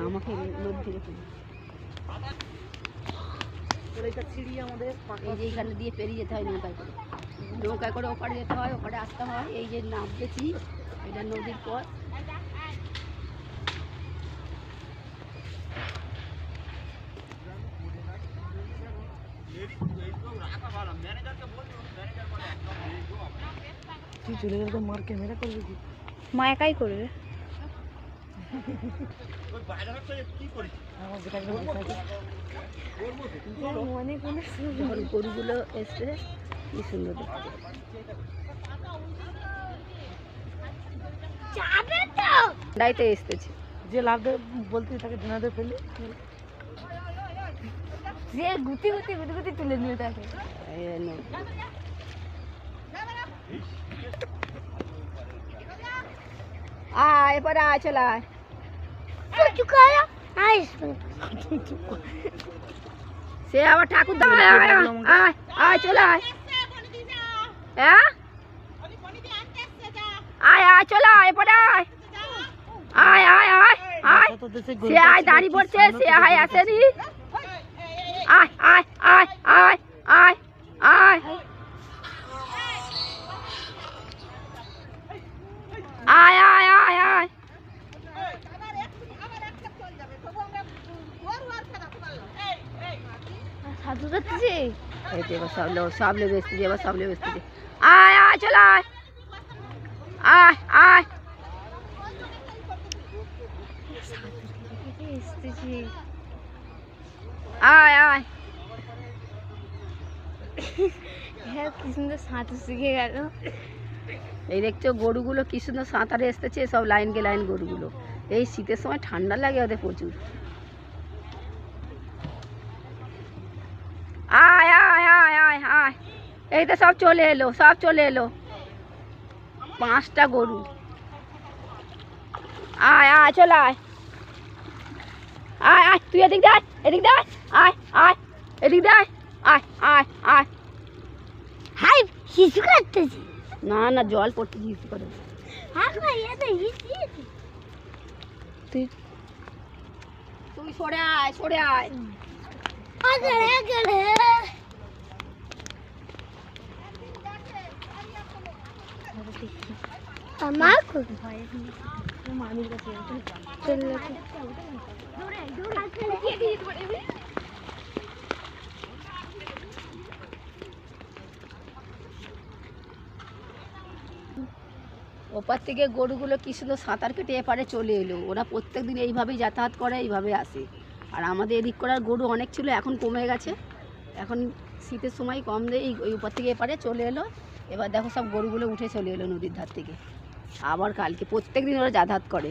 আমাকে নদী থেকে ফেলি এই যে এইখানে দিয়ে পেরিয়ে যেতে হয় নৌকায় করে, নৌকায় করে ওপারে যেতে হয়, ওপারে আসতে হয়। এই যে নামতেছি এটা নদীর পথ। তুই চলে গেলে তো মার ক্যামেরা করবে কি? মা একাই করবে। গরুগুলো এসছে কি সুন্দর দেখতে এসতেছে। যে লাভ বলতে তাকে ডিনারে ফেলে যে গুতি গুতি গুতি গুতি তুলে নিয়ে তাকে। এরপরে আয় চলে আয়। সে আবার ঠাকুর আয় চলে আয়। হ্যাঁ আয় আয় চলে আয়, এরপরে আয় আয় আয় আয় আয়। সে আয় দাঁড়িয়ে পড়ছে, সে আয় আসেনি। আয় আয় আয় আয় আয় আয় আয় আয় আয় আয়। সাধু করতেছি এই তো এবার সব লেগে এসতেছে, এবার সব লেগে এসতেছে। আয় আয় চলে আয় আয় আয়। এসতেছি আয় আয়। হ্যাঁ কি সুন্দর সাঁতার শিখে গেল। এই দেখছো গরুগুলো কি সুন্দর সাঁতারে এসতেছে, সব লাইন কে লাইন গরুগুলো। এই শীতের সময় ঠান্ডা লাগে ওদের প্রচুর। আয় আয় আয় আয় আয়। এই তো সব চলে এলো, সব চলে এলো 5টা গরু। আয় আয় চলে আয় আয় আয়। তুই এদিক দেয়, এদিক দেয়, আয় আয় এদিক দেয়, আয় আয় আয়। হাই শিশু কাটতেছি না না জল পড়তে জিজ্ঞেস করে। তুই তুই সরে আয়, সরে আয়। আমার মামির কাছে ওপার থেকে গরুগুলো কি সুন্দর সাঁতার কেটে এপারে চলে এলো। ওরা প্রত্যেকদিন এইভাবেই যাতায়াত করে, এইভাবে আসে। আর আমাদের এদিক করার গরু অনেক ছিল, এখন কমে গেছে। এখন শীতের সময় কম দেয়, এই ওপার থেকে এপারে চলে এলো। এবার দেখো সব গরুগুলো উঠে চলে এলো নদীর ধার থেকে। আবার কালকে প্রত্যেকদিন ওরা যাতায়াত করে।